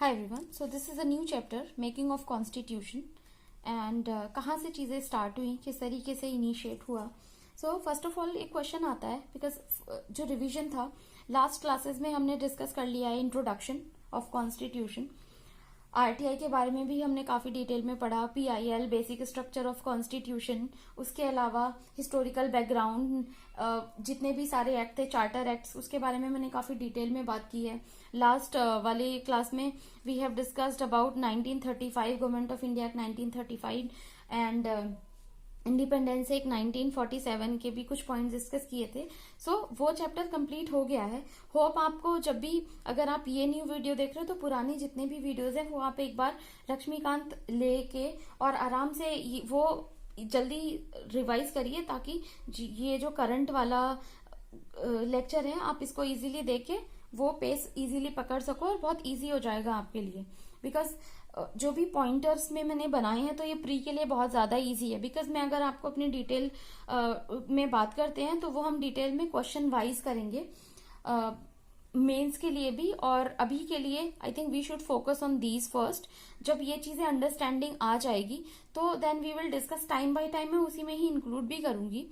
Hi everyone, so this is a new chapter making of constitution and कहाँ से चीज़ें start हुई, किस तरीके से इनिशिएट हुआ. सो फर्स्ट ऑफ ऑल एक क्वेश्चन आता है बिकॉज जो रिवीजन था लास्ट क्लासेस में हमने डिस्कस कर लिया है इंट्रोडक्शन ऑफ कॉन्स्टिट्यूशन. आरटीआई के बारे में भी हमने काफ़ी डिटेल में पढ़ा, PIL basic structure of constitution, उसके अलावा हिस्टोरिकल बैकग्राउंड, जितने भी सारे एक्ट थे चार्टर एक्ट्स उसके बारे में मैंने काफ़ी डिटेल में बात की है. लास्ट वाले क्लास में we have discussed about 1935 government of India act 1935 and independence act 1947 के भी कुछ पॉइंट्स डिस्कस किए थे. सो वो चैप्टर कंप्लीट हो गया है. होप आपको जब भी अगर आप ये न्यू वीडियो देख रहे हो तो पुरानी जितने भी वीडियोस हैं वो आप एक बार लक्ष्मीकांत लेके और आराम से वो जल्दी रिवाइज करिए ताकि ये जो करंट वाला लेक्चर है आप इसको इजीली देख के वो पेस इजीली पकड़ सको और बहुत इजी हो जाएगा आपके लिए. बिकॉज जो भी पॉइंटर्स में मैंने बनाए हैं तो ये प्री के लिए बहुत ज्यादा इजी है. बिकॉज मैं अगर आपको अपनी डिटेल में बात करते हैं तो वो हम डिटेल में क्वेश्चन वाइज करेंगे मेंस के लिए भी, और अभी के लिए I think we should focus on these first. जब ये चीजें अंडरस्टैंडिंग आ जाएगी तो then we will discuss time by time. मैं उसी में ही इंक्लूड भी करूंगी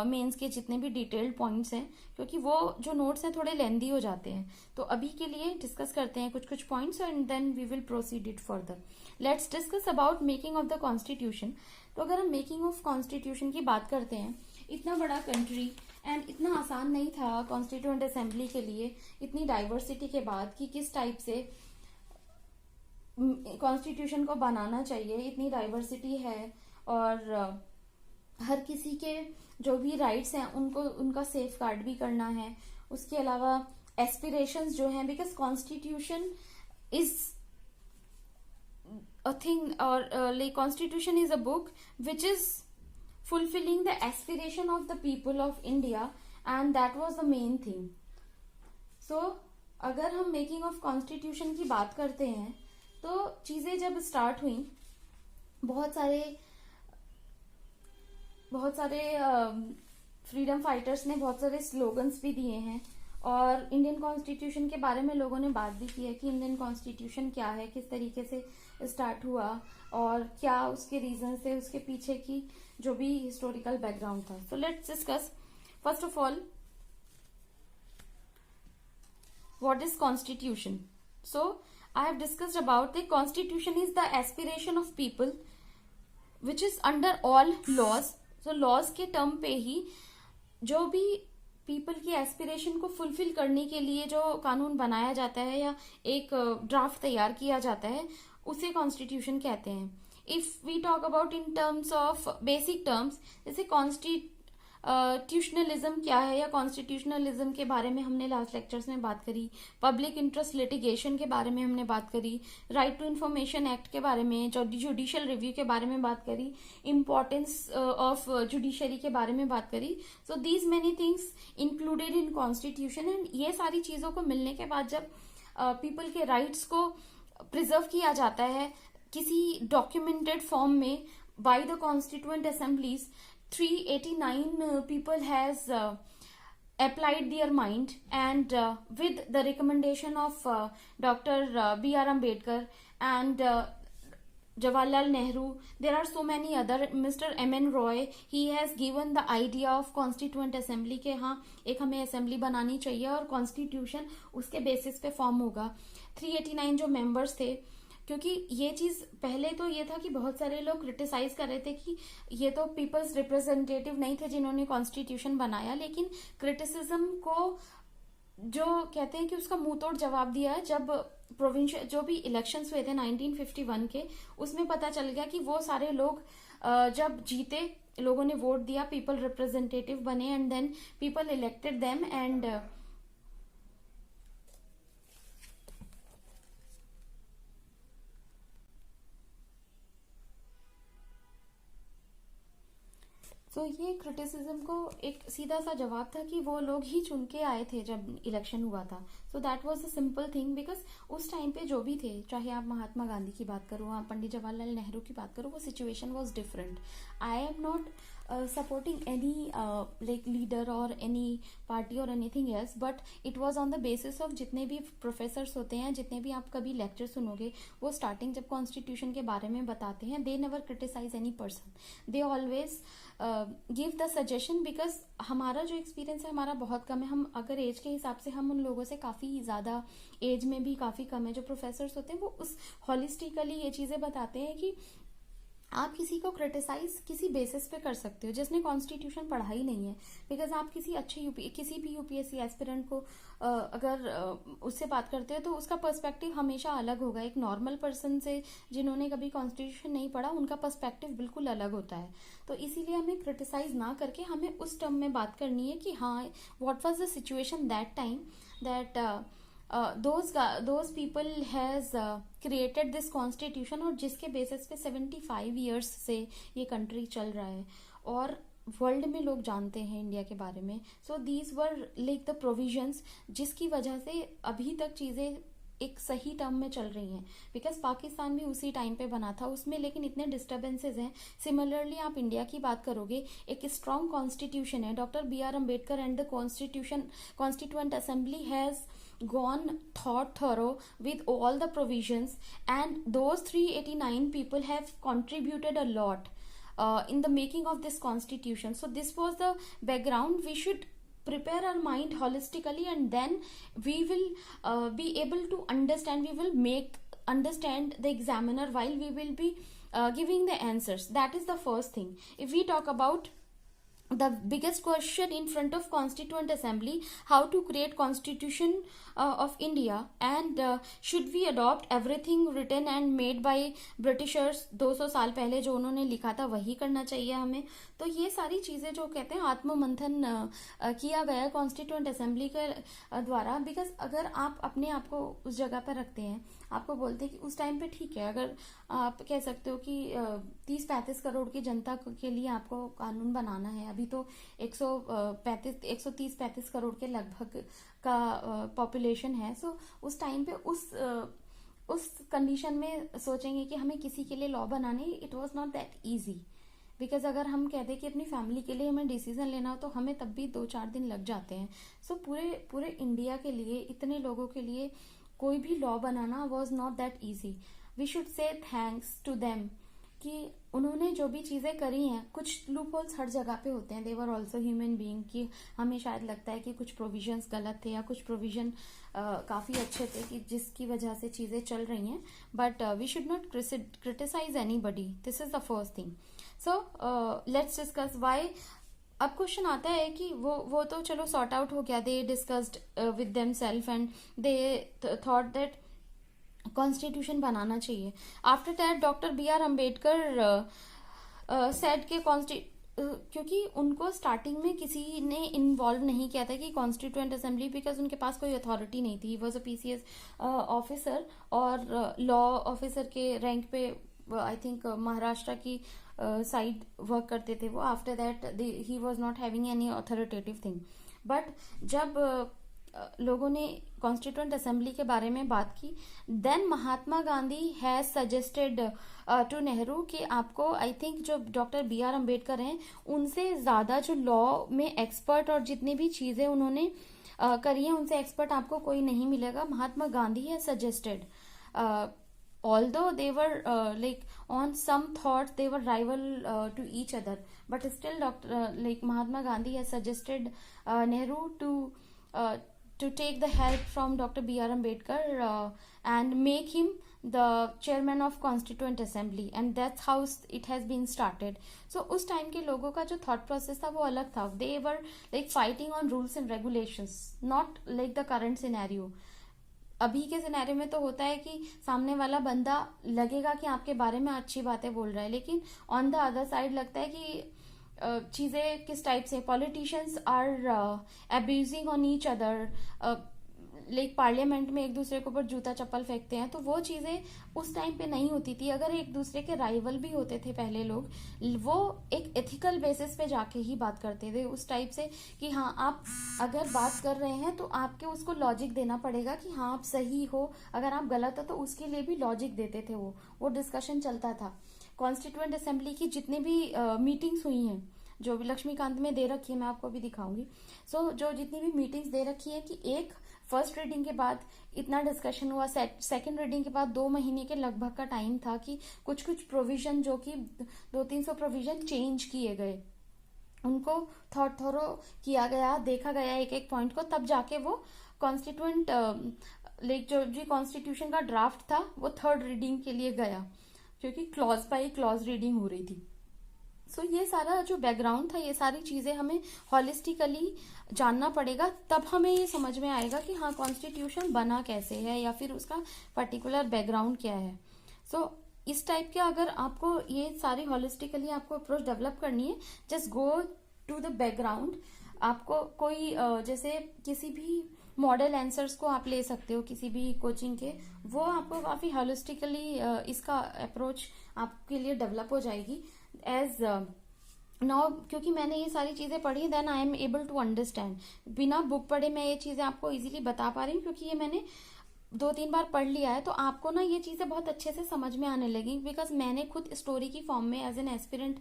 मेंस के जितने भी डिटेल्ड पॉइंट्स हैं क्योंकि वो जो नोट्स हैं थोड़े लेंदी हो जाते हैं. तो अभी के लिए डिस्कस करते हैं कुछ कुछ points and then we will proceed it further. Let's discuss about making of the constitution. तो अगर हम मेकिंग ऑफ कॉन्स्टिट्यूशन की बात करते हैं, इतना बड़ा कंट्री एंड इतना आसान नहीं था कॉन्स्टिट्यूएंट असेंबली के लिए इतनी डाइवर्सिटी के बाद कि किस टाइप से कॉन्स्टिट्यूशन को बनाना चाहिए. इतनी डाइवर्सिटी है और हर किसी के जो भी राइट्स हैं उनको उनका सेफ गार्ड भी करना है. उसके अलावा एस्पिरेशंस जो हैं, because constitution is a thing और like constitution is a book which is fulfilling the aspiration of the people of India and that was the main thing. So अगर हम मेकिंग ऑफ कॉन्स्टिट्यूशन की बात करते हैं तो चीजें जब स्टार्ट हुई बहुत सारे फ्रीडम फाइटर्स ने बहुत सारे स्लोगन्स भी दिए हैं और इंडियन कॉन्स्टिट्यूशन के बारे में लोगों ने बात भी की है कि इंडियन कॉन्स्टिट्यूशन क्या है, किस तरीके से स्टार्ट हुआ और क्या उसके रीजन थे, उसके पीछे की जो भी हिस्टोरिकल बैकग्राउंड था. So let's discuss first of all what is constitution. So I have discussed about the constitution is the aspiration of people which is under all laws. So laws के term पे ही जो भी people की aspiration को fulfil करने के लिए जो कानून बनाया जाता है या एक ड्राफ्ट तैयार किया जाता है उसे कॉन्स्टिट्यूशन कहते हैं. If we talk about in terms of basic terms, जैसे कॉन्स्टिट्यूशनलिज्म क्या है या कॉन्स्टिट्यूशनलिज्म के बारे में हमने लास्ट लेक्चर्स में बात करी, पब्लिक इंटरेस्ट लिटिगेशन के बारे में हमने बात करी, राइट टू इंफॉर्मेशन एक्ट के बारे में, जुडिशियल रिव्यू के बारे में बात करी, इम्पोर्टेंस ऑफ जुडिशरी के बारे में बात करी. So these many things included in constitution and ये सारी चीजों को मिलने के बाद जब पीपल के राइट्स को प्रिजर्व किया जाता है किसी डॉक्यूमेंटेड फॉर्म में by the constituent assemblies, 389 people has applied their mind and with the recommendation of Dr. B.R. Ambedkar and Jawaharlal Nehru, there are so many other, Mr. M.N. Roy, he has given the idea of constituent assembly के हाँ एक हमें assembly बनानी चाहिए और constitution उसके basis पे form होगा. 389 जो मेंबर्स थे, क्योंकि ये चीज पहले तो ये था कि बहुत सारे लोग क्रिटिसाइज कर रहे थे कि ये तो पीपल्स रिप्रेजेंटेटिव नहीं थे जिन्होंने कॉन्स्टिट्यूशन बनाया, लेकिन क्रिटिसिज्म को जो कहते हैं कि उसका मुंह तोड़ जवाब दिया है जब प्रोविंशियल जो भी इलेक्शंस हुए थे 1951 के, उसमें पता चल गया कि वो सारे लोग जब जीते, लोगों ने वोट दिया, पीपल रिप्रेजेंटेटिव बने and then people elected them and तो ये क्रिटिसिज्म को एक सीधा सा जवाब था कि वो लोग ही चुन के आए थे जब इलेक्शन हुआ था. So that was a simple thing because उस टाइम पे जो भी थे, चाहे आप महात्मा गांधी की बात करो, आप पंडित जवाहरलाल नेहरू की बात करो, वो situation was different. I am not supporting any like leader or any party or anything else, but it was on the basis of जितने भी प्रोफेसर्स होते हैं, जितने भी आप कभी लेक्चर सुनोगे, वो स्टार्टिंग जब कॉन्स्टिट्यूशन के बारे में बताते हैं, they never criticize any person, they always give the suggestion, because हमारा जो एक्सपीरियंस है हमारा बहुत कम है. हम अगर एज के हिसाब से हम उन लोगों से काफ़ी ज़्यादा एज में भी काफ़ी कम है. जो प्रोफेसर्स होते हैं वो उस हॉलिस्टिकली ये चीज़ें बताते हैं कि आप किसी को क्रिटिसाइज किसी बेसिस पे कर सकते हो जिसने कॉन्स्टिट्यूशन पढ़ा ही नहीं है. बिकॉज आप किसी अच्छे किसी भी यूपीएससी एस्पिरेंट को अगर उससे बात करते हो तो उसका पर्सपेक्टिव हमेशा अलग होगा. एक नॉर्मल पर्सन से जिन्होंने कभी कॉन्स्टिट्यूशन नहीं पढ़ा उनका पर्सपेक्टिव बिल्कुल अलग होता है. तो इसीलिए हमें क्रिटिसाइज ना करके हमें उस टर्म में बात करनी है कि हाँ, what was the situation that time that those people has created this constitution, और जिसके बेसिस पे 75 years से ये कंट्री चल रहा है और वर्ल्ड में लोग जानते हैं इंडिया के बारे में. सो these were like the provisions जिसकी वजह से अभी तक चीज़ें एक सही टर्म में चल रही हैं. बिकॉज पाकिस्तान भी उसी टाइम पे बना था उसमें, लेकिन इतने डिस्टर्बेंसेज हैं. सिमिलरली आप इंडिया की बात करोगे, एक स्ट्रॉन्ग कॉन्स्टिट्यूशन है. Doctor B.R. Ambedkar and the constituent assembly has gone thorough with all the provisions, and those 389 people have contributed a lot in the making of this constitution. So this was the background. We should prepare our mind holistically, and then we will be able to understand, we will make understand the examiner while we will be giving the answers. That is the first thing. If we talk about the biggest question in front of Constituent Assembly, how to create Constitution of India, and should we adopt everything written and made by Britishers 200 साल पहले जो उन्होंने लिखा था वही करना चाहिए हमें. तो ये सारी चीज़ें जो कहते हैं आत्ममंथन किया गया है कॉन्स्टिट्यूएंट असेंबली के द्वारा. बिकॉज अगर आप अपने आप को उस जगह पर रखते हैं, आपको बोलते हैं कि उस टाइम पे ठीक है, अगर आप कह सकते हो कि 30-35 करोड़ की जनता के लिए आपको कानून बनाना है. अभी तो 130-35 करोड़ के लगभग का पॉपुलेशन है. सो उस टाइम पे उस कंडीशन में सोचेंगे कि हमें किसी के लिए लॉ बनाने, it was not that easy. Because अगर हम कहते हैं कि अपनी फैमिली के लिए हमें डिसीजन लेना हो तो हमें तब भी 2-4 दिन लग जाते हैं. सो पूरे इंडिया के लिए, इतने लोगों के लिए कोई भी लॉ बनाना was not that easy. We should say thanks to them कि उन्होंने जो भी चीज़ें करी हैं. कुछ लूप होल्स हर जगह पे होते हैं, दे वर ऑल्सो ह्यूमन बीइंग. कि हमें शायद लगता है कि कुछ प्रोविजंस गलत थे या कुछ प्रोविजन काफ़ी अच्छे थे कि जिसकी वजह से चीज़ें चल रही हैं. But we should not criticize anybody. This is the first thing. So let's discuss why. अब क्वेश्चन आता है कि वो तो चलो सॉर्ट आउट हो गया. They discussed with themselves and they thought that constitution बनाना चाहिए. After that doctor B.R. Ambedkar said के क्योंकि उनको स्टार्टिंग में किसी ने इन्वॉल्व नहीं किया था कि कॉन्स्टिट्यूएंट असेंबली, बिकॉज उनके पास कोई अथॉरिटी नहीं थी. वॉज अ PCS ऑफिसर और लॉ ऑफिसर के रैंक पे आई थिंक महाराष्ट्र की साइड वर्क करते थे वो. After that he was not having any authoritative thing. But जब लोगों ने कॉन्स्टिट्यूएंट असेंबली के बारे में बात की, then Mahatma Gandhi has suggested to Nehru कि आपको, आई थिंक जो डॉक्टर B.R. अम्बेडकर हैं उनसे ज़्यादा जो लॉ में एक्सपर्ट और जितनी भी चीज़ें उन्होंने करी हैं उनसे एक्सपर्ट आपको कोई नहीं मिलेगा. Mahatma Gandhi has suggested, although they were like on some thoughts they were rival to each other, but still Mahatma Gandhi has suggested Nehru to take the help from Dr. B.R. Ambedkar and make him the chairman of Constituent Assembly, and that's how it has been started. So उस time के लोगों का जो thought process था वो अलग था. They were like fighting on rules and regulations, not like the current scenario. अभी के सिनेरियो में तो होता है कि सामने वाला बंदा लगेगा कि आपके बारे में अच्छी बातें बोल रहा है, लेकिन ऑन द अदर साइड लगता है कि चीज़ें किस टाइप से politicians are abusing on each other. Like parliament में एक दूसरे के ऊपर जूता चप्पल फेंकते हैं. तो वो चीज़ें उस टाइम पे नहीं होती थी. अगर एक दूसरे के राइवल भी होते थे पहले लोग, वो एक एथिकल बेसिस पे जाके ही बात करते थे उस टाइप से कि हाँ आप अगर बात कर रहे हैं तो आपके उसको लॉजिक देना पड़ेगा कि हाँ आप सही हो, अगर आप गलत हो तो उसके लिए भी लॉजिक देते थे. वो डिस्कशन चलता था. कॉन्स्टिट्यूएंट असेंबली की जितनी भी मीटिंग्स हुई हैं जो भी लक्ष्मीकांत में दे रखी है, मैं आपको अभी दिखाऊंगी। सो जो जितनी भी मीटिंग्स दे रखी है कि एक फर्स्ट रीडिंग के बाद इतना डिस्कशन हुआ, सेकंड रीडिंग के बाद 2 महीने के लगभग का टाइम था कि कुछ कुछ प्रोविजन जो कि 200-300 प्रोविजन चेंज किए गए, उनको थोरो किया गया, देखा गया एक एक पॉइंट को, तब जाके वो कॉन्स्टिट्यूएंट लाइक जो कॉन्स्टिट्यूशन का ड्राफ्ट था वो थर्ड रीडिंग के लिए गया, क्योंकि क्लॉज बाय क्लॉज रीडिंग हो रही थी। सो ये सारा जो बैकग्राउंड था, ये सारी चीजें हमें हॉलिस्टिकली जानना पड़ेगा, तब हमें ये समझ में आएगा कि हाँ कॉन्स्टिट्यूशन बना कैसे है या फिर उसका पर्टिकुलर बैकग्राउंड क्या है। सो इस टाइप के अगर आपको ये सारी हॉलिस्टिकली आपको अप्रोच डेवलप करनी है, just go to the background. आपको कोई जैसे किसी भी मॉडल आंसर्स को आप ले सकते हो किसी भी कोचिंग के, वो आपको काफी हॉलिस्टिकली इसका अप्रोच आपके लिए डेवलप हो जाएगी। एज नाउ क्योंकि मैंने ये सारी चीजें पढ़ी, then I am able to understand. बिना बुक पढ़े मैं ये चीजें आपको इजीली बता पा रही हूँ, क्योंकि ये मैंने 2-3 बार पढ़ लिया है, तो आपको ना ये चीजें बहुत अच्छे से समझ में आने लगी, बिकॉज मैंने खुद स्टोरी की फॉर्म में as an aspirant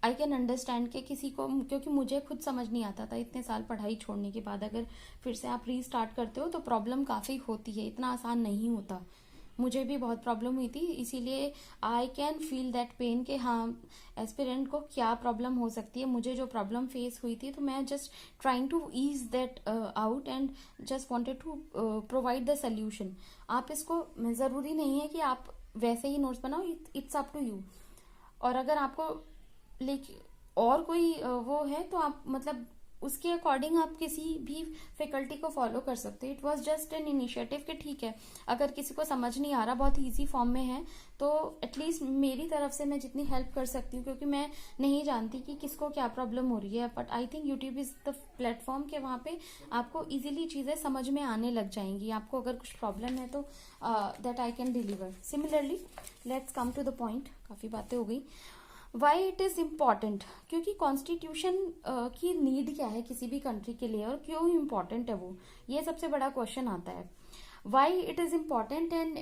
I can understand के किसी को, क्योंकि मुझे खुद समझ नहीं आता था इतने साल पढ़ाई छोड़ने के बाद। अगर फिर से आप रीस्टार्ट करते हो तो प्रॉब्लम काफी होती है, इतना आसान नहीं होता। मुझे भी बहुत प्रॉब्लम हुई थी, इसीलिए I can feel that pain के हाँ एस्पिरेंट को क्या प्रॉब्लम हो सकती है। मुझे जो प्रॉब्लम फेस हुई थी, तो मैं just trying to ease that out and just wanted to provide the solution. आप इसको, जरूरी नहीं है कि आप वैसे ही नोट्स बनाओ, इट्स अप टू यू। और अगर आपको और कोई वो है तो आप मतलब उसके अकॉर्डिंग आप किसी भी फैकल्टी को फॉलो कर सकते हो। It was just an initiative कि ठीक है, अगर किसी को समझ नहीं आ रहा, बहुत इजी फॉर्म में है, तो एटलीस्ट मेरी तरफ से मैं जितनी हेल्प कर सकती हूँ, क्योंकि मैं नहीं जानती कि किसको क्या प्रॉब्लम हो रही है, but I think YouTube is the platform के वहाँ पे आपको इजीली चीजें समझ में आने लग जाएंगी। आपको अगर कुछ प्रॉब्लम है तो that I can deliver. Similarly let's come to the point, काफी बातें हो गई। वाई इट इज इम्पॉर्टेंट, क्योंकि कॉन्स्टिट्यूशन की नीड क्या है किसी भी कंट्री के लिए और क्यों इम्पॉर्टेंट है वो, ये सबसे बड़ा क्वेश्चन आता है। Why it is important and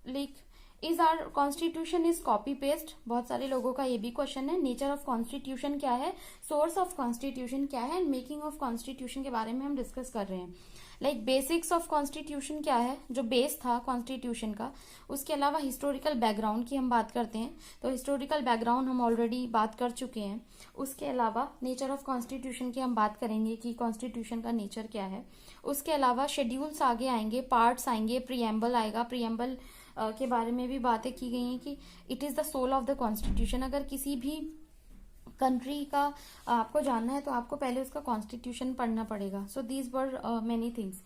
like is our constitution is copy paste, बहुत सारे लोगों का ये भी क्वेश्चन है। नेचर ऑफ कॉन्स्टिट्यूशन क्या है, सोर्स ऑफ कॉन्स्टिट्यूशन क्या है, एंड मेकिंग ऑफ कॉन्स्टिट्यूशन के बारे में हम डिस्कस कर रहे हैं। लाइक बेसिक्स ऑफ कॉन्स्टिट्यूशन क्या है, जो बेस था कॉन्स्टिट्यूशन का, उसके अलावा हिस्टोरिकल बैकग्राउंड की हम बात करते हैं, तो हिस्टोरिकल बैकग्राउंड हम ऑलरेडी बात कर चुके हैं। उसके अलावा नेचर ऑफ कॉन्स्टिट्यूशन की हम बात करेंगे कि कॉन्स्टिट्यूशन का नेचर क्या है। उसके अलावा शेड्यूल्स आगे आएंगे, पार्ट्स आएंगे, प्रीएम्बल आएगा। प्रीएम्बल के बारे में भी बातें की गई हैं कि it is the soul of the constitution. अगर किसी भी कंट्री का आपको जानना है तो आपको पहले उसका कॉन्स्टिट्यूशन पढ़ना पड़ेगा। So these were many things.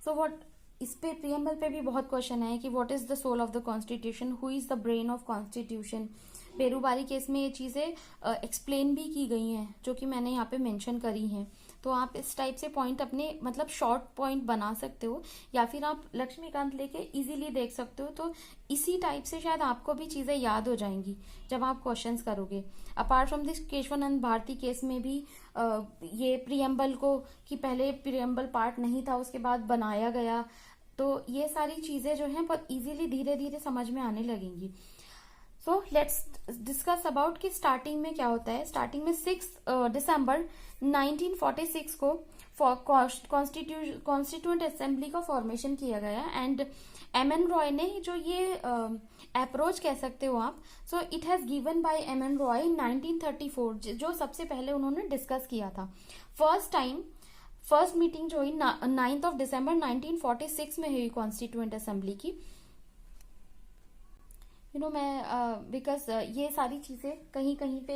So what, इस पे प्रीएम्बल पे भी बहुत क्वेश्चन है कि what is the soul of the constitution, who is the brain of constitution. Berubari case में ये चीजें एक्सप्लेन भी की गई हैं, जो कि मैंने यहाँ पे मेंशन करी हैं। तो आप इस टाइप से पॉइंट अपने मतलब शॉर्ट पॉइंट बना सकते हो, या फिर आप लक्ष्मीकांत लेके इजीली देख सकते हो। तो इसी टाइप से शायद आपको भी चीजें याद हो जाएंगी जब आप क्वेश्चंस करोगे। Apart from this Kesavananda Bharati case में भी ये प्रीएम्बल को, कि पहले प्रीएम्बल पार्ट नहीं था, उसके बाद बनाया गया, तो ये सारी चीजें जो हैं बहुत इजीली धीरे धीरे समझ में आने लगेंगी। सो लेट्स डिस्कस अबाउट कि स्टार्टिंग में क्या होता है। स्टार्टिंग में 6 दिसंबर 1946 को कॉन्स्टिट्यूएंट असेंबली का फॉर्मेशन किया गया, एंड एम.एन. रॉय ने जो ये अप्रोच कह सकते हो आप, so it has given by M.N.. Roy 1934, जो सबसे पहले उन्होंने डिस्कस किया था। फर्स्ट मीटिंग जो हुई 9 दिसंबर 1946 में हुई कॉन्स्टिट्यूएंट असेंबली की। मैं बिकॉज ये सारी चीजें कहीं कहीं पे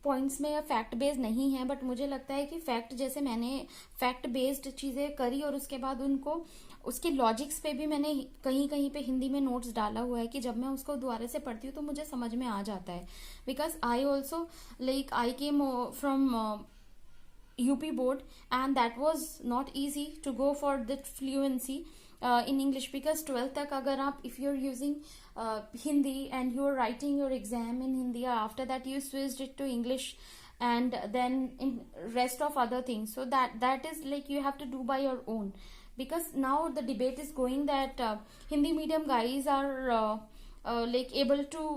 पॉइंट्स में फैक्ट बेस्ड नहीं है, बट मुझे लगता है कि फैक्ट, जैसे मैंने फैक्ट बेस्ड चीजें करी और उसके बाद उनको उसके लॉजिक्स पे भी मैंने कहीं कहीं पे हिंदी में नोट्स डाला हुआ है, कि जब मैं उसको दोबारा से पढ़ती हूँ तो मुझे समझ में आ जाता है। Because I also I came from UP board, and that was not easy to go for that fluency in English, because 12th तक अगर आप if you're using Hindi and you're writing your exam in Hindi, after that you switched it to English and then in rest of other things, so that is like you have to do by your own, because now the debate is going that Hindi medium guys are like able to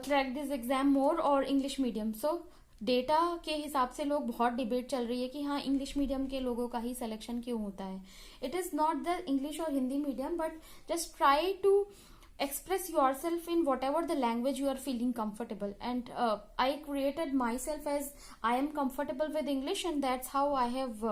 crack this exam more or English medium. So data के हिसाब से लोग बहुत debate चल रही है कि हाँ इंग्लिश मीडियम के लोगों का ही सिलेक्शन क्यों होता है. It is not the English और Hindi medium, but just try to express yourself in whatever the language you are feeling comfortable. And I created myself as I am comfortable with English, and that's how I have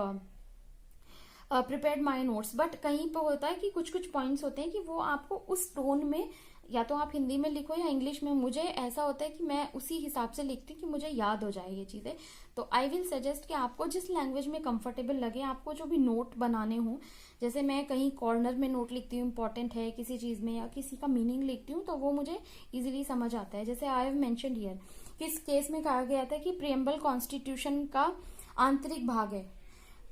prepared my notes. But कहीं पर होता है कि कुछ कुछ points होते हैं कि वो आपको उस टोन में, या तो आप हिंदी में लिखो या इंग्लिश में. मुझे ऐसा होता है कि मैं उसी हिसाब से लिखती हूँ कि मुझे याद हो जाए ये चीजें. तो आई विल सजेस्ट कि आपको जिस लैंग्वेज में कंफर्टेबल लगे, आपको जो भी नोट बनाने हो, जैसे मैं कहीं कॉर्नर में नोट लिखती हूँ इंपॉर्टेंट है किसी चीज में, या किसी का मीनिंग लिखती हूँ, तो वो मुझे इजिली समझ आता है. जैसे आई हैव मेंशन्ड हियर, किस केस में कहा गया था कि प्रियम्बल कॉन्स्टिट्यूशन का आंतरिक भाग है.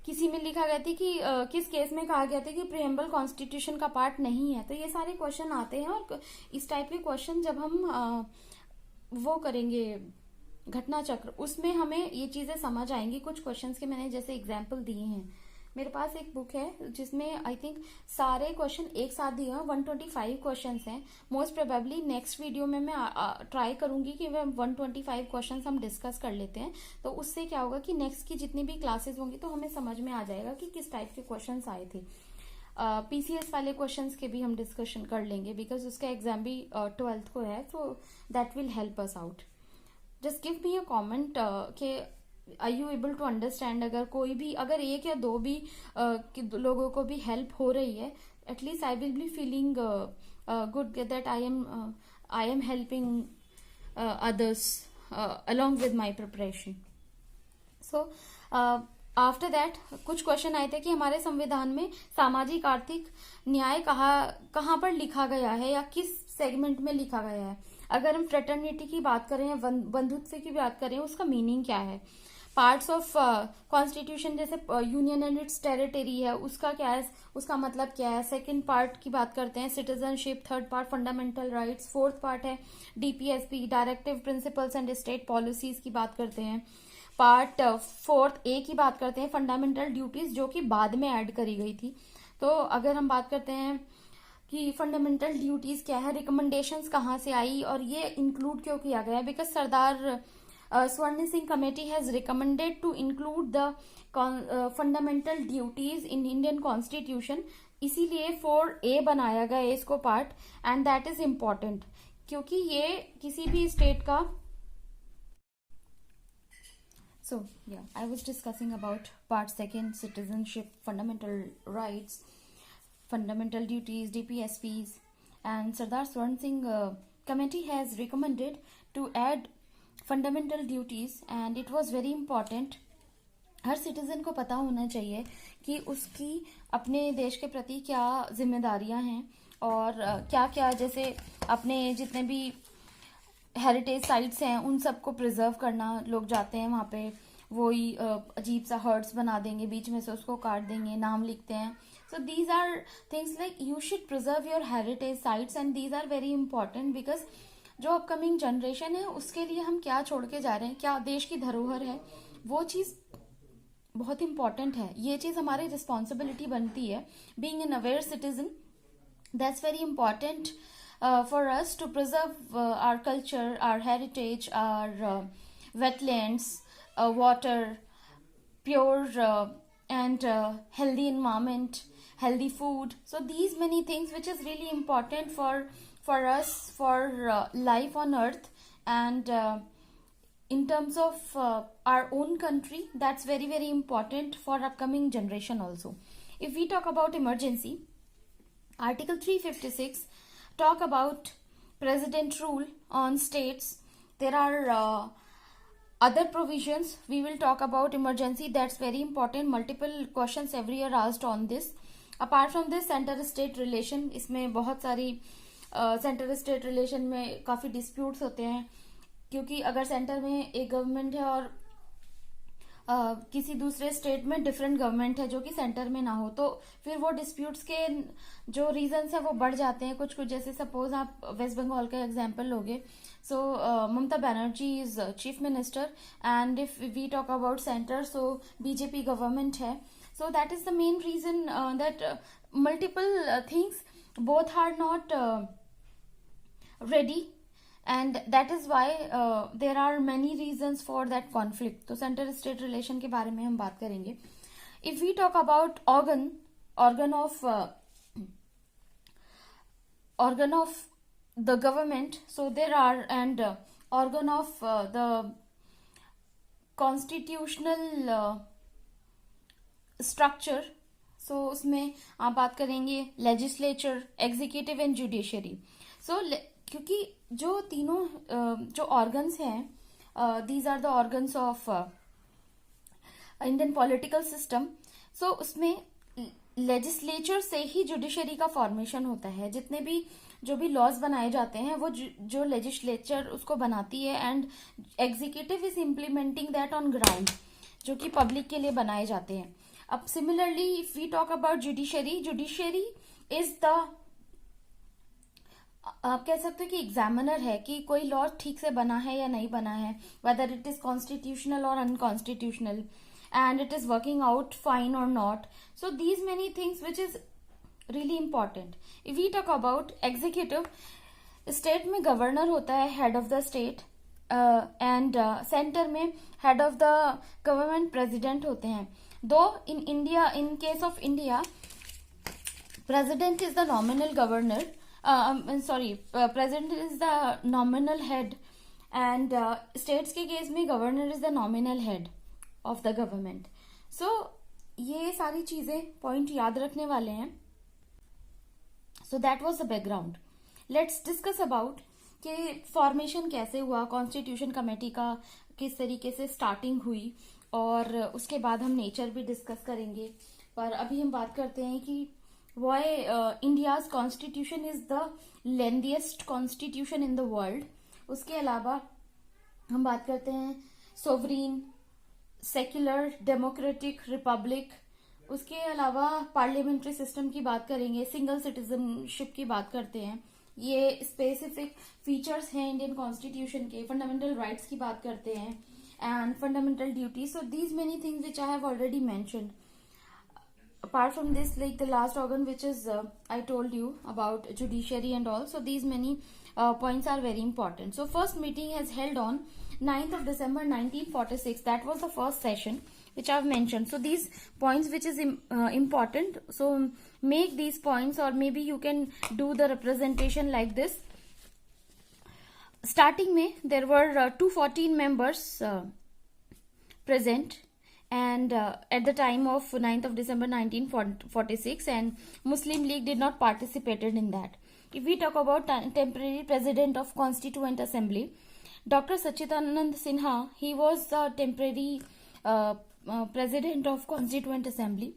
किसी में लिखा गया था कि किस केस में कहा गया था कि प्रियम्बल कॉन्स्टिट्यूशन का पार्ट नहीं है. तो ये सारे क्वेश्चन आते हैं, और इस टाइप के क्वेश्चन जब हम वो करेंगे घटना चक्र, उसमें हमें ये चीजें समझ आएंगी. कुछ क्वेश्चंस के मैंने जैसे एग्जाम्पल दिए हैं. मेरे पास एक बुक है जिसमें आई थिंक सारे क्वेश्चन एक साथ दिए हैं. 125 क्वेश्चंस हैं. मोस्ट प्रोबेबली नेक्स्ट वीडियो में मैं ट्राई करूंगी कि वह 125 क्वेश्चंस हम डिस्कस कर लेते हैं. तो उससे क्या होगा कि नेक्स्ट की जितनी भी क्लासेस होंगी तो हमें समझ में आ जाएगा कि किस टाइप के क्वेश्चंस आए थे. पीसीएस वाले क्वेश्चंस के भी हम डिस्कशन कर लेंगे, बिकॉज उसका एग्जाम भी 12th को है. तो that will help us out. Just give me a comment के are you able to understand. अगर कोई भी, अगर एक या दो भी लोगों को भी हेल्प हो रही है, at least I will be feeling good that I am helping others along with my preparation. So after that कुछ क्वेश्चन आए थे कि हमारे संविधान में सामाजिक आर्थिक न्याय कहाँ पर लिखा गया है या किस सेगमेंट में लिखा गया है. अगर हम फ्रेटर्निटी की बात करें या बंधुत्व की बात करें, उसका मीनिंग क्या है. पार्ट्स ऑफ कॉन्स्टिट्यूशन जैसे यूनियन एंड इट्स टेरिटरी है, उसका क्या है, उसका मतलब क्या है. सेकंड पार्ट की बात करते हैं citizenship. Third part fundamental rights. Fourth part है DPSP, directive principles and state policies की बात करते हैं. पार्ट फोर्थ ए की बात करते हैं फंडामेंटल ड्यूटीज, जो कि बाद में ऐड करी गई थी. तो अगर हम बात करते हैं कि फंडामेंटल ड्यूटीज क्या है, रिकमेंडेशंस कहाँ से आई और ये इंक्लूड क्यों किया गया, because Sardar Swaran Singh committee has recommended to include the fundamental duties in Indian constitution. इसीलिए 4A बनाया गया है इसको part, and that is important क्योंकि ये किसी भी स्टेट का. So, yeah, I was discussing about part second, citizenship, fundamental rights, fundamental duties, DPSPs, and Sardar Swaran Singh committee has recommended to add fundamental duties, and it was very important. Her citizen को पता होना चाहिए कि उसकी अपने देश के प्रति क्या जिम्मेदारियां हैं और क्या क्या, जैसे अपने जितने भी हेरिटेज साइट्स हैं उन सबको प्रिजर्व करना. लोग जाते हैं वहाँ पे, वही अजीब सा हर्ट्स बना देंगे, बीच में से उसको काट देंगे, नाम लिखते हैं. So these are things like you should preserve your heritage sites, and these are very important because जो अपकमिंग जनरेशन है उसके लिए हम क्या छोड़ के जा रहे हैं, क्या देश की धरोहर है, वो चीज बहुत इंपॉर्टेंट है. ये चीज हमारी रिस्पॉन्सिबिलिटी बनती है. Being an aware citizen, that's very important for us to preserve our culture, our heritage, our wetlands, water, pure and healthy environment, healthy food. So these many things which is really important for us, for life on earth, and in terms of our own country, that's very very important for upcoming generation also. If we talk about emergency, Article 356 talk about president rule on states. There are other provisions. We will talk about emergency. That's very important. Multiple questions every year asked on this. Apart from this, center state relation, इसमें बहुत सारी centre state relation में काफी disputes होते हैं, क्योंकि अगर centre में एक गवर्नमेंट है और किसी दूसरे स्टेट में डिफरेंट गवर्नमेंट है जो कि सेंटर में ना हो, तो फिर वो डिस्प्यूट्स के जो रीजंस है वो बढ़ जाते हैं कुछ कुछ. जैसे सपोज आप वेस्ट बंगाल का एग्जांपल लोगे, so Mamata Banerjee is chief minister, and if we talk about center, so BJP government है. So that is the main reason that multiple things both are not ready, and that is why there are many reasons for that conflict. तो center state relation के बारे में हम बात करेंगे. If we talk about organ of the government, so there are, and organ of the constitutional structure. So उसमें आप बात करेंगे legislature, executive and judiciary. So क्योंकि जो तीनों जो ऑर्गन्स हैं, these are the organs of Indian political system. So उसमें लेजिस्लेचर से ही जुडिशरी का फॉर्मेशन होता है. जितने भी जो भी लॉज बनाए जाते हैं वो जो लेजिस्लेचर उसको बनाती है, and executive is implementing that on ground, जो कि पब्लिक के लिए बनाए जाते हैं. अब similarly if we talk about judiciary is the, आप कह सकते हो कि एग्जामिनर है कि कोई लॉ ठीक से बना है या नहीं बना है, वेदर इट इज कॉन्स्टिट्यूशनल और unconstitutional, and it is working out fine or not. So these many things which is really important. If we talk about executive, state में governor होता है, head of the state, and center में head of the government president होते हैं. Though in India, in case of India, president is the nominal governor, president is the nominal head, and states के case में governor is the nominal head of the government. So ये सारी चीजें point याद रखने वाले हैं. So that was the background. Let's discuss about कि फॉर्मेशन कैसे हुआ, कॉन्स्टिट्यूशन कमेटी का किस तरीके से स्टार्टिंग हुई, और उसके बाद हम नेचर भी डिस्कस करेंगे. पर अभी हम बात करते हैं कि why India's constitution is the lengthiest constitution in the world. उसके अलावा हम बात करते हैं सोवरीन, सेक्युलर, डेमोक्रेटिक, रिपब्लिक. उसके अलावा पार्लियामेंट्री सिस्टम की बात करेंगे, सिंगल सिटीजनशिप की बात करते हैं. ये स्पेसिफिक फीचर्स हैं इंडियन कॉन्स्टिट्यूशन के. फंडामेंटल राइट्स की बात करते हैं, and fundamental duty. So these many things which I have already mentioned. Apart from this, like the last organ which is I told you about judiciary and all, so these many points are very important. So first meeting has held on 9th of December 1946. That was the first session which I've mentioned. So these points which is important, so make these points, or maybe you can do the representation like this. Starting में there were 214 members present, and at the time of 9th of December 1946, and Muslim League did not participated in that. If we talk about temporary president of Constituent Assembly, Dr. Sachidanand Sinha, he was the temporary president of Constituent Assembly,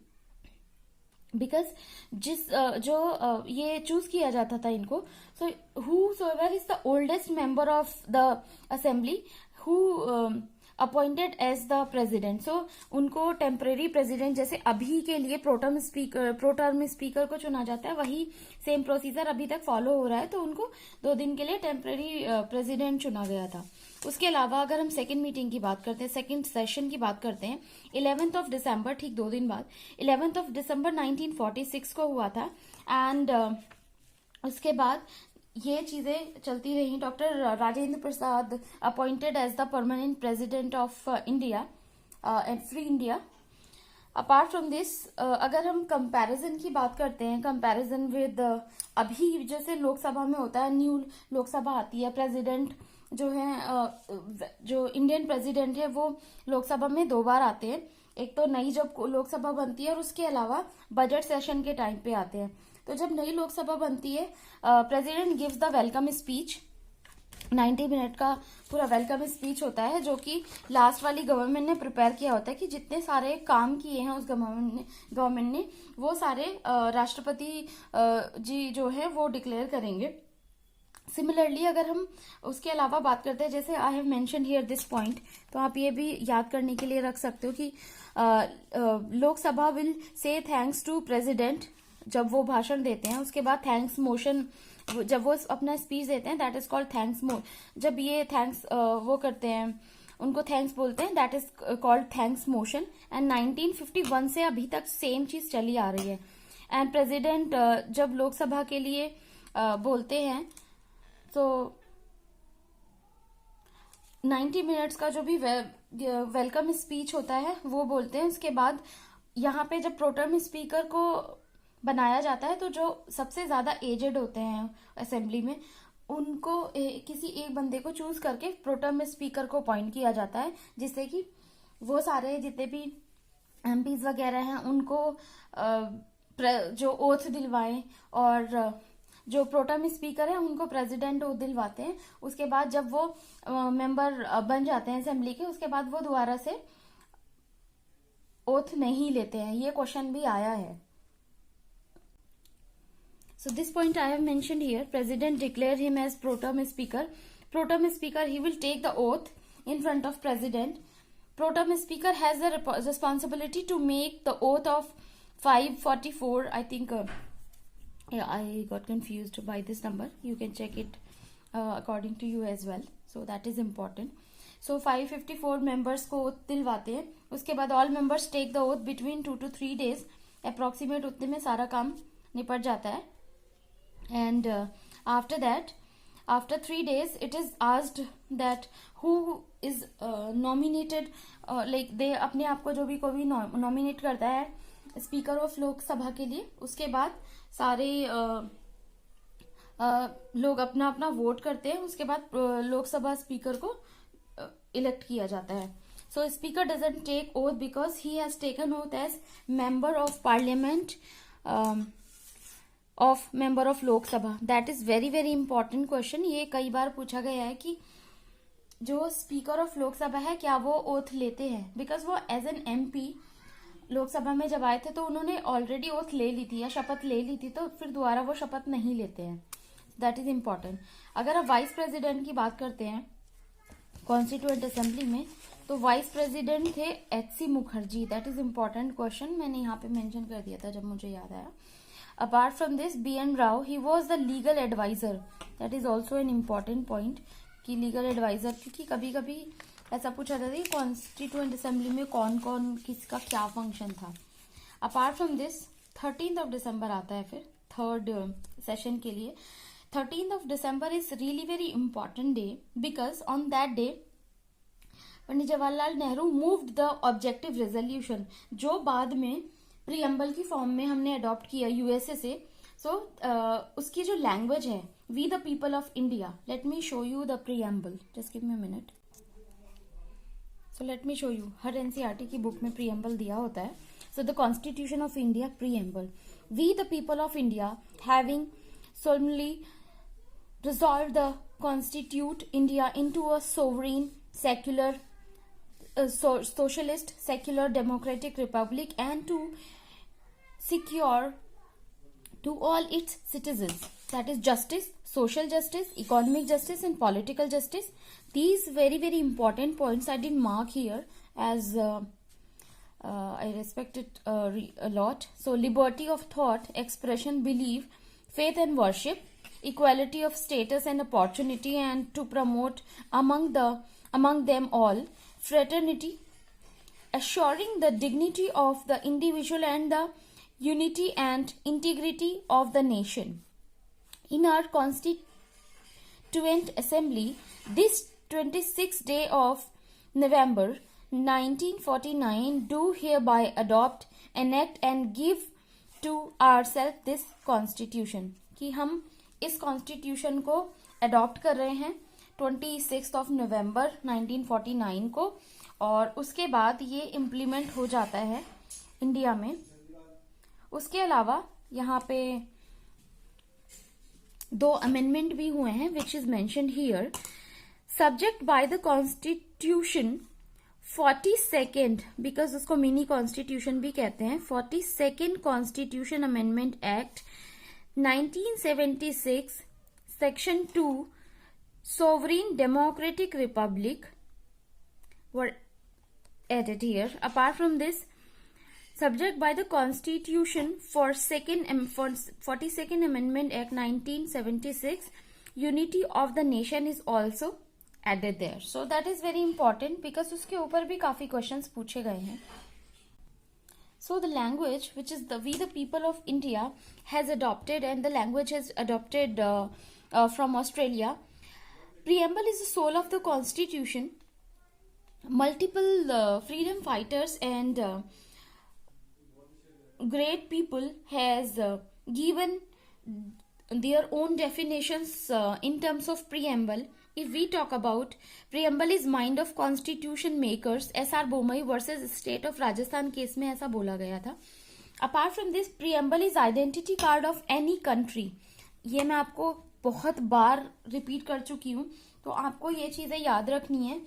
because जो ये choose किया जाता था इनको. So whosoever is the oldest member of the assembly who appointed as the president, so उनको temporary president, जैसे अभी के लिए प्रोटर्म स्पीकर को चुना जाता है, वही सेम प्रोसीजर अभी तक फॉलो हो रहा है. तो उनको 2 दिन के लिए टेम्परेरी प्रेसिडेंट चुना गया था. उसके अलावा अगर हम सेकेंड मीटिंग की बात करते हैं, सेकेंड सेशन की बात करते हैं, 11th ऑफ दिसंबर, ठीक 2 दिन बाद, 11th ऑफ दिसंबर 1946 को हुआ था. एंड उसके बाद ये चीजें चलती रही. Doctor Rajendra Prasad appointed as the permanent president of India and free India. Apart from this, अगर हम कंपैरिजन की बात करते हैं, कंपैरिजन विद अभी जैसे लोकसभा में होता है, न्यू लोकसभा आती है, प्रेसिडेंट जो है, जो इंडियन प्रेसिडेंट है वो लोकसभा में 2 बार आते हैं. एक तो नई जब लोकसभा बनती है, और उसके अलावा बजट सेशन के टाइम पे आते हैं. तो जब नई लोकसभा बनती है, president gives the welcome speech. 90 minute का पूरा वेलकम स्पीच होता है, जो कि लास्ट वाली गवर्नमेंट ने प्रिपेयर किया होता है, कि जितने सारे काम किए हैं उस गवर्नमेंट ने वो सारे राष्ट्रपति जी जो है वो डिक्लेयर करेंगे. सिमिलरली अगर हम उसके अलावा बात करते हैं, जैसे I have mention here this point, तो आप ये भी याद करने के लिए रख सकते हो कि Lok Sabha will say thanks to president जब वो भाषण देते हैं. उसके बाद थैंक्स मोशन, जब वो अपना स्पीच देते हैं, दैट इज कॉल्ड थैंक्स जब ये थैंक्स वो करते हैं, उनको थैंक्स बोलते हैं, that is called thanks motion. And 1951 से अभी तक सेम चीज चली आ रही है. एंड प्रेसिडेंट जब लोकसभा के लिए बोलते हैं, तो 90 मिनट्स का जो भी वेलकम स्पीच होता है वो बोलते हैं। उसके बाद यहाँ पे जब प्रोटेम स्पीकर को बनाया जाता है तो जो सबसे ज्यादा एजेड होते हैं असेंबली में उनको किसी एक बंदे को चूज करके प्रोटेम स्पीकर को अपॉइंट किया जाता है, जिससे कि वो सारे जितने भी एमपीज वगैरह हैं उनको जो ओथ दिलवाएं, और जो प्रोटेम स्पीकर है उनको प्रेसिडेंट ओथ दिलवाते हैं। उसके बाद जब वो मेंबर बन जाते हैं असेंबली के, उसके बाद वो दोबारा से ओथ नहीं लेते हैं। ये क्वेश्चन भी आया है। So this point I have mentioned here. President declare him as pro-tem speaker. Pro-tem speaker, he will take the oath in front of president. Pro-tem speaker has the responsibility to make the oath of 544. I think yeah, I got confused by this number. You can check it according to you as well. So that is important. So 554 members को oath दिलवाते हैं। उसके बाद all members take the oath between 2 to 3 days. Approximate उतने में सारा काम निपट जाता है। And after that, after 3 days, it is asked that who is nominated, like they अपने आप को जो भी कोई नॉमिनेट करता है स्पीकर ऑफ लोकसभा के लिए। उसके बाद सारे लोग अपना अपना वोट करते हैं। उसके बाद लोकसभा स्पीकर को इलेक्ट किया जाता है। So speaker doesn't take oath because he has taken oath as member of parliament of member of Lok Sabha. That is very very important question. ये कई बार पूछा गया है कि जो स्पीकर ऑफ लोकसभा है क्या वो ओथ लेते हैं, बिकॉज वो एज एन एमपी लोकसभा में जब आए थे तो उन्होंने ऑलरेडी ओथ ले ली थी या शपथ ले ली थी, तो फिर दोबारा वो शपथ नहीं लेते हैं। That is important. अगर आप वाइस प्रेसिडेंट की बात करते हैं कॉन्स्टिट्यूएंट असेंबली में, तो वाइस प्रेसिडेंट थे H C. Mukherjee. That is important question, मैंने यहाँ पे मेंशन कर दिया था जब मुझे याद आया। Apart from this, B.N. Rao, he was the legal advisor. That is also an important point कि legal advisor, क्योंकि कभी कभी ऐसा पूछा जाता है कि कॉन्स्टिट्यूएंट असेंबली में कौन कौन किसका क्या फंक्शन था। Apart from this 13th of December आता है फिर थर्ड सेशन के लिए। 13th of December is really very important day because on that day Pandit Jawaharlal Nehru moved the objective resolution, जो बाद में प्रीएम्बल की फॉर्म में हमने अडॉप्ट किया यूएसए से। सो उसकी जो लैंग्वेज है we the people of India. Let me show you the preamble, just give me a minute. So let me show you, हर एनसीईआरटी की बुक में प्रीएम्बल दिया होता है। So the constitution of India preamble, we the people of India having solemnly resolved the constitute India into a sovereign, secular, socialist, secular, democratic republic, and to secure to all its citizens, that is justice, social justice, economic justice, and political justice. These very very important points I did mark here as I respect it a lot. So liberty of thought, expression, belief, faith and worship, equality of status and opportunity, and to promote among them all fraternity, assuring the dignity of the individual and the unity and integrity of the nation. In our Constituent Assembly, this 26th day of November 1949, do hereby adopt, enact and give to ourselves this Constitution. कि हम इस Constitution को adopt कर रहे हैं 26th of November 1949 को, और उसके बाद ये इम्प्लीमेंट हो जाता है इंडिया में। उसके अलावा यहाँ पे 2 अमेंडमेंट भी हुए हैं which is mentioned here. Subject by the constitution 42nd, because उसको मिनी कॉन्स्टिट्यूशन भी कहते हैं, 42nd constitution amendment act 1976 section 2 sovereign democratic republic were added here. Apart from this, subject by the constitution for 42nd amendment act 1976, unity of the nation is also added there. So that is very important because उसके ऊपर भी काफी questions पूछे गए हैं। So the language which is we the people of India has adopted, and the language has adopted from Australia. Preamble is the soul of the Constitution. Multiple freedom fighters and great people has given their own definitions in terms of preamble. If we talk about preamble is mind of constitution makers, SR Bommai versus state of Rajasthan case में ऐसा बोला गया था. Apart from this, preamble is identity card of any country. ये मैं आपको बहुत बार repeat कर चुकी हूँ, तो आपको ये चीजें याद रखनी है,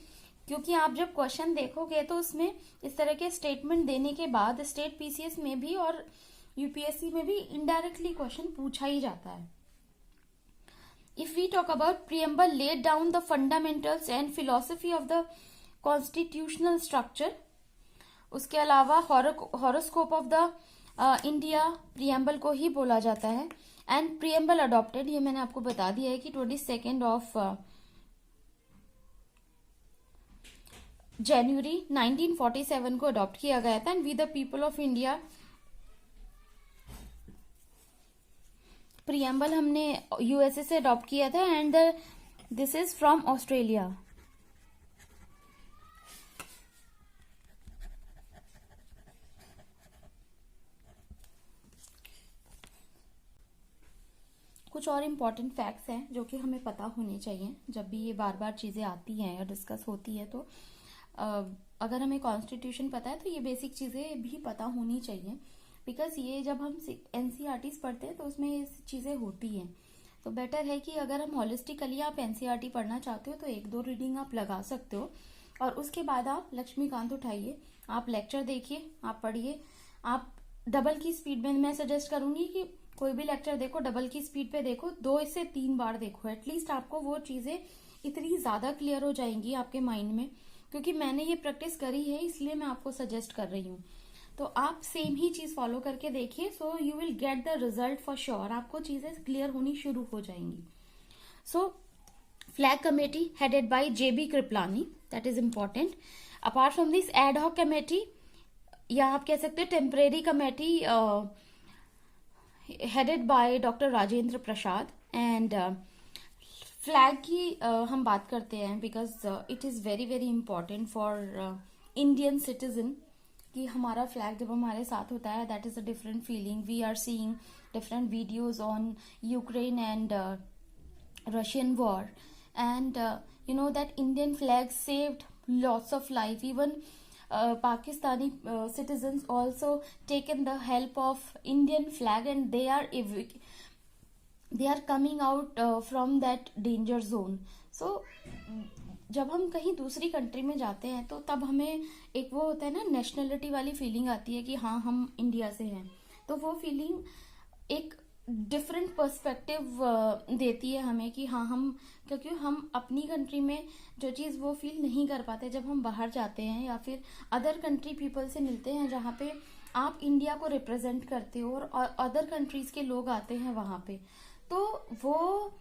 क्योंकि आप जब क्वेश्चन देखोगे तो उसमें इस तरह के स्टेटमेंट देने के बाद स्टेट पीसीएस में भी और यूपीएससी में भी इनडायरेक्टली क्वेश्चन पूछा ही जाता है. If we talk about preamble laid down the fundamentals and philosophy of the constitutional structure. उसके अलावा horoscope of the India preamble को ही बोला जाता है. एंड प्रीएम्बल अडॉप्टेड, ये मैंने आपको बता दिया है कि 22 ऑफ जनवरी 1947 को अडॉप्ट किया गया था. And we the people of India preamble हमने यूएसए से अडॉप्ट किया था. And this is from Australia. कुछ और इम्पॉर्टेंट फैक्ट्स हैं जो कि हमें पता होने चाहिए जब भी ये बार बार चीजें आती हैं या डिस्कस होती है. तो अगर हमें कॉन्स्टिट्यूशन पता है तो ये बेसिक चीजें भी पता होनी चाहिए, बिकॉज ये जब हम एनसीईआरटीज पढ़ते हैं तो उसमें ये चीजें होती हैं. तो बेटर है कि अगर हम हॉलिस्टिकली आप एनसीईआरटी पढ़ना चाहते हो तो 1-2 रीडिंग आप लगा सकते हो, और उसके बाद आप लक्ष्मीकांत उठाइए, आप लेक्चर देखिए, आप पढ़िए. आप डबल की स्पीड में, मैं सजेस्ट करूंगी कि कोई भी लेक्चर देखो डबल की स्पीड पे देखो, 2 से 3 बार देखो. एटलीस्ट आपको वो चीजें इतनी ज्यादा क्लियर हो जाएंगी आपके माइंड में, क्योंकि मैंने ये प्रैक्टिस करी है इसलिए मैं आपको सजेस्ट कर रही हूँ. तो आप सेम ही चीज फॉलो करके देखिए, so you will get the result for sure. आपको चीजें क्लियर होनी शुरू हो जाएंगी. So flag committee headed by JB Kripalani, that is important. Apart from this ad hoc committee, या आप कह सकते हैं temporary committee headed by doctor Rajendra Prasad. And flag की हम बात करते हैं because it is very very important for Indian citizen, कि हमारा फ्लैग जब हमारे साथ होता है that is a different feeling. We are seeing different videos on Ukraine and Russian war, and you know that Indian flag saved lots of life. Even Pakistani citizens also taken the help of Indian flag, and they are coming out from that danger zone. So जब हम कहीं दूसरी country में जाते हैं तो तब हमें एक वो होता है ना, नेशनलिटी वाली फीलिंग आती है कि हाँ हम इंडिया से हैं. तो वो फीलिंग एक डिफरेंट पर्सपेक्टिव देती है हमें कि हाँ हम, क्योंकि हम अपनी कंट्री में जो चीज़ वो फील नहीं कर पाते जब हम बाहर जाते हैं या फिर अदर कंट्री पीपल से मिलते हैं जहाँ पे आप इंडिया को रिप्रेजेंट करते हो और अदर कंट्रीज के लोग आते हैं वहाँ पे. तो वो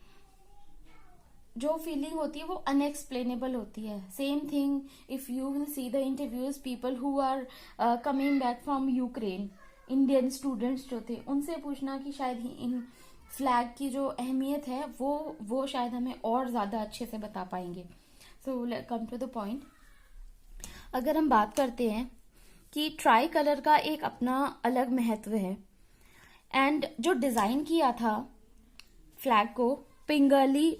जो फीलिंग होती है वो अनएक्सप्लेनेबल होती है. Same thing if you will see the interviews, people who are coming back from Ukraine, Indian students जो थे, उनसे पूछना कि शायद इन फ्लैग की जो अहमियत है वो शायद हमें और ज्यादा अच्छे से बता पाएंगे. सो कम टू द पॉइंट. अगर हम बात करते हैं कि ट्राई कलर का एक अपना अलग महत्व है, एंड जो डिजाइन किया था फ्लैग को पिंगाली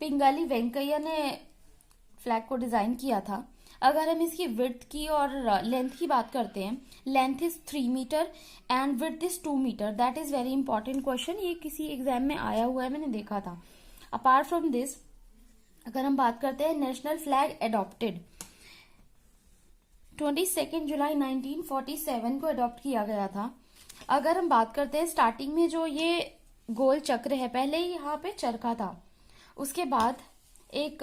वेंकैया ने फ्लैग को डिजाइन किया था. अगर हम इसकी विड्थ की और लेंथ की बात करते हैं, length is 3 metre and width is 2 metre. That is very important question, ये किसी एग्जाम में आया हुआ है, मैंने देखा था. अपार्ट फ्रॉम दिस, अगर हम बात करते हैं नेशनल फ्लैग एडॉप्टेड 22 जुलाई 1947 को अडॉप्ट किया गया था. अगर हम बात करते हैं स्टार्टिंग में जो ये गोल चक्र है, पहले यहाँ पे चरखा था, उसके बाद एक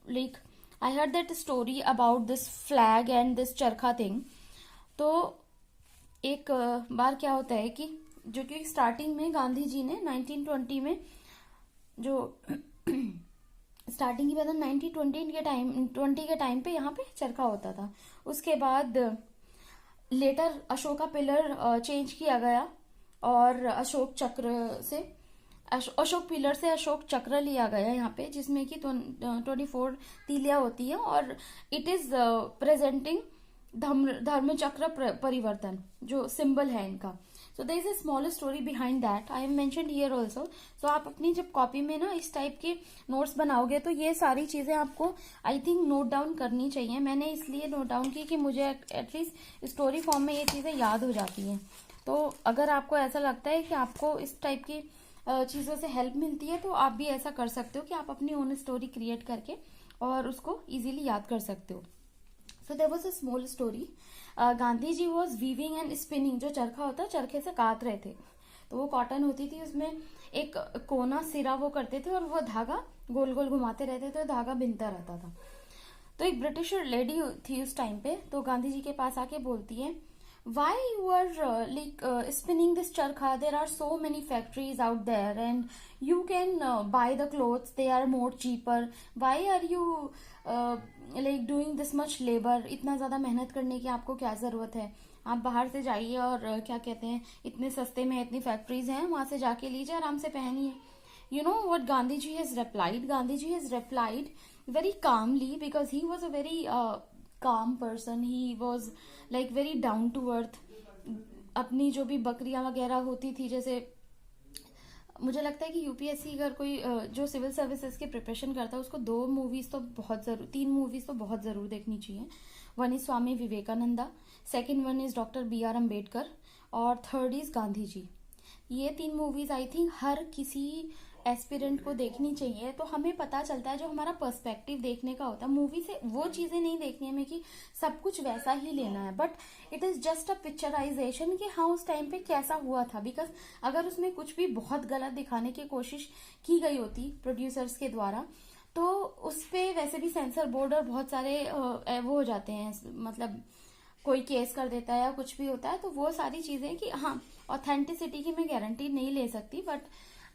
like I heard that story about this flag and this चरखा थिंग. तो एक बार क्या होता है कि जो कि स्टार्टिंग में गांधी जी ने 1920 में जो स्टार्टिंग की बात 1920 के टाइम पे यहाँ पे चरखा होता था. उसके बाद लेटर अशोका पिलर चेंज किया गया और अशोक चक्र से, अशोक पिलर से अशोक चक्र लिया गया है यहाँ पे, जिसमें कि 24 तीलियां होती है, और इट इज प्रेजेंटिंग धर्म चक्र परिवर्तन जो सिंबल है इनका. So there is a small story behind that, I have mentioned here also. So आप अपनी जब कॉपी में ना इस टाइप के नोट्स बनाओगे तो ये सारी चीजें आपको आई थिंक नोट डाउन करनी चाहिए. मैंने इसलिए नोट डाउन की कि मुझे एटलीस्ट स्टोरी फॉर्म में ये चीजें याद हो जाती हैं. तो अगर आपको ऐसा लगता है कि आपको इस टाइप की चीजों से हेल्प मिलती है तो आप भी ऐसा कर सकते हो कि आप अपनी ओन स्टोरी क्रिएट करके और उसको इजीली याद कर सकते हो. So there was a small story. Gandhi ji was weaving and spinning. जो चरखा होता है, चरखे से काट रहे थे, तो वो कॉटन होती थी, उसमें एक कोना सिरा वो करते थे और वो धागा गोल गोल घुमाते रहते थे, तो धागा बिनता रहता था. तो एक ब्रिटिश लेडी थी उस टाइम पे, तो गांधी जी के पास आके बोलती है, why you are spinning this charkha? There are so many factories out there and you can buy the clothes, they are more cheaper. Why are you doing this much labor? इतना ज्यादा मेहनत करने की आपको क्या जरूरत है? आप बाहर से जाइए और क्या कहते हैं, इतने सस्ते में इतनी फैक्ट्रीज हैं, वहां से जाके लीजिए, आराम से पहनिए. You know what Gandhiji has replied? Gandhiji has replied very calmly, because he was a very calm person. He was like very down to earth. अपनी जो भी बकरियां वगैरह होती थी, जैसे मुझे लगता है कि यूपीएससी अगर कोई जो सिविल सर्विसेज की प्रिपरेशन करता है उसको 3 मूवीज तो बहुत जरूर देखनी चाहिए. One is Swami Vivekananda, second one is doctor BR Ambedkar, और थर्ड इज गांधी जी. ये 3 मूवीज आई थिंक हर किसी एस्पिरेंट को देखनी चाहिए. तो हमें पता चलता है, जो हमारा पर्सपेक्टिव देखने का होता है, मूवी से वो चीजें नहीं देखनी है हमें कि सब कुछ वैसा ही लेना है, but it is just a picturisation कि हाँ उस टाइम पे कैसा हुआ था. बिकॉज अगर उसमें कुछ भी बहुत गलत दिखाने की कोशिश की गई होती प्रोड्यूसर्स के द्वारा, तो उस पे वैसे भी सेंसर बोर्ड और बहुत सारे वो हो जाते हैं, मतलब कोई केस कर देता है या कुछ भी होता है. तो वो सारी चीजें कि हाँ ऑथेंटिसिटी की मैं गारंटी नहीं ले सकती, बट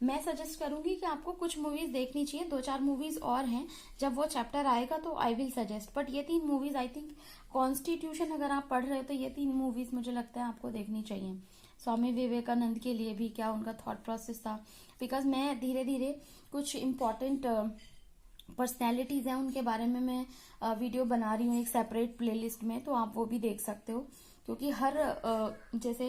मैं सजेस्ट करूंगी कि आपको कुछ मूवीज देखनी चाहिए. 2-4 मूवीज और हैं, जब वो चैप्टर आएगा तो आई विल सजेस्ट. बट ये 3 मूवीज आई थिंक, कॉन्स्टिट्यूशन अगर आप पढ़ रहे हो तो ये 3 मूवीज मुझे लगता है आपको देखनी चाहिए. स्वामी विवेकानंद के लिए भी क्या उनका थॉट प्रोसेस था, बिकॉज मैं धीरे धीरे कुछ इम्पोर्टेंट पर्सनैलिटीज हैं उनके बारे में मैं वीडियो बना रही हूँ एक सेपरेट प्लेलिस्ट में, तो आप वो भी देख सकते हो. क्योंकि हर जैसे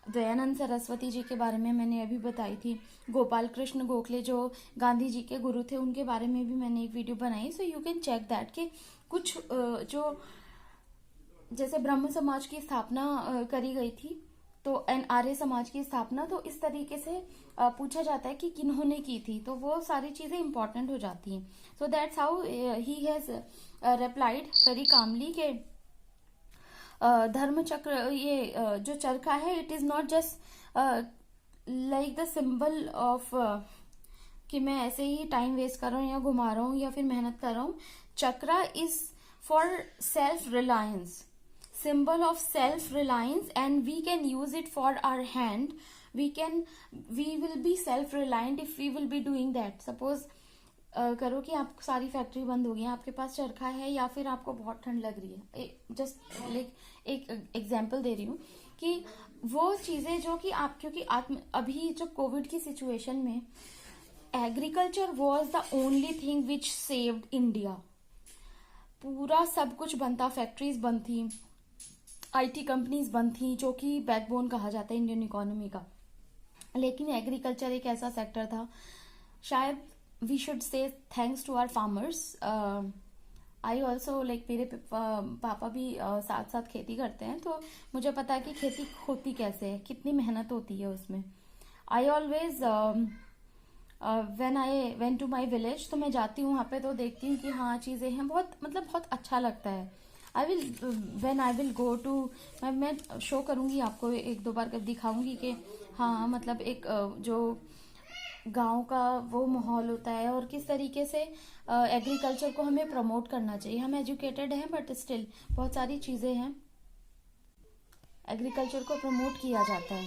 दयानंद सरस्वती जी के बारे में मैंने अभी बताई थी, गोपाल कृष्ण गोखले जो गांधी जी के गुरु थे, उनके बारे में भी मैंने एक वीडियो बनाई. So you can check that कि कुछ जो जैसे ब्रह्म समाज की स्थापना करी गई थी, तो आर्य समाज की स्थापना, तो इस तरीके से पूछा जाता है कि किन्होंने की थी, तो वो सारी चीजें इंपॉर्टेंट हो जाती हैं. So that's how he has replied very calmly के धर्म चक्र, ये जो चरखा है, it is not just like the symbol of कि मैं ऐसे ही टाइम वेस्ट कर रहा हूँ या घुमा रहा हूँ या फिर मेहनत कर रहा हूँ. Chakra is for self reliance, symbol of self reliance, and we can use it for our hand. We will be self reliant if we will be doing that. Suppose करो कि आप सारी फैक्ट्री बंद हो गई, आपके पास चरखा है या फिर आपको बहुत ठंड लग रही है, जस्ट लाइक एक एग्जांपल दे रही हूँ कि वो चीजें जो कि आप, क्योंकि अभी जो कोविड की सिचुएशन में agriculture was the only thing which saved India. पूरा सब कुछ बंद था, फैक्ट्रीज बंद थी, IT कंपनीज बंद थी, जो कि बैकबोन कहा जाता है इंडियन इकोनॉमी का. लेकिन एग्रीकल्चर एक ऐसा सेक्टर था, शायद we should say thanks to our farmers. I also like मेरे पापा भी साथ साथ खेती करते हैं, तो मुझे पता है कि खेती होती कैसे है, कितनी मेहनत होती है उसमें. I always when I went to my village, तो मैं जाती हूँ वहां पे तो देखती हूँ कि हाँ चीजें हैं, बहुत मतलब बहुत अच्छा लगता है. When I will go to, मैं शो करूंगी आपको 1-2 बार कर दिखाऊंगी कि हाँ मतलब एक जो गांव का वो माहौल होता है और किस तरीके से एग्रीकल्चर को हमें प्रमोट करना चाहिए. हम एजुकेटेड हैं बट स्टिल बहुत सारी चीजें हैं, एग्रीकल्चर को प्रमोट किया जाता है.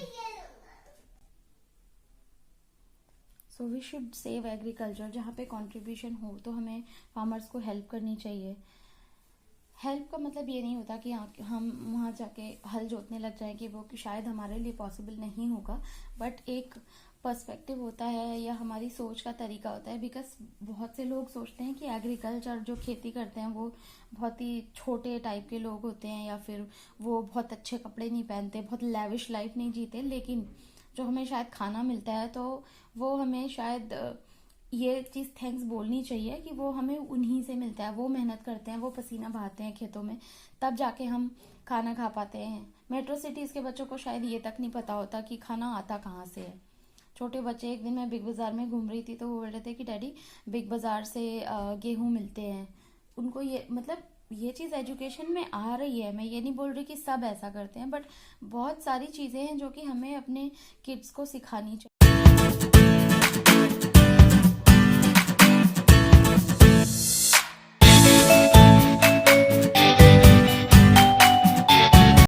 So we should save agriculture. जहाँ पे कंट्रीब्यूशन हो तो हमें फार्मर्स को हेल्प करनी चाहिए. हेल्प का मतलब ये नहीं होता कि हम वहाँ जाके हल जोतने लग जाएं, कि वो कि शायद हमारे लिए पॉसिबल नहीं होगा, बट एक पर्सपेक्टिव होता है या हमारी सोच का तरीका होता है। बिकॉज बहुत से लोग सोचते हैं कि एग्रीकल्चर, जो खेती करते हैं, वो बहुत ही छोटे टाइप के लोग होते हैं, या फिर वो बहुत अच्छे कपड़े नहीं पहनते, बहुत लैविश लाइफ नहीं जीते। लेकिन जो हमें शायद खाना मिलता है, तो वो हमें शायद ये चीज़ थैंक्स बोलनी चाहिए कि वो हमें उन्हीं से मिलता है। वो मेहनत करते हैं, वो पसीना बहाते हैं खेतों में, तब जाके हम खाना खा पाते हैं। मेट्रो सिटीज़ के बच्चों को शायद ये तक नहीं पता होता कि खाना आता कहाँ से है। छोटे बच्चे, एक दिन मैं बिग बाज़ार में घूम रही थी तो वो बोल रहे थे कि डैडी बिग बाज़ार से गेहूं मिलते हैं। उनको ये मतलब ये चीज़ एजुकेशन में आ रही है। मैं ये नहीं बोल रही कि सब ऐसा करते हैं, बट बहुत सारी चीज़ें हैं जो कि हमें अपने किड्स को सिखानी चाहिए।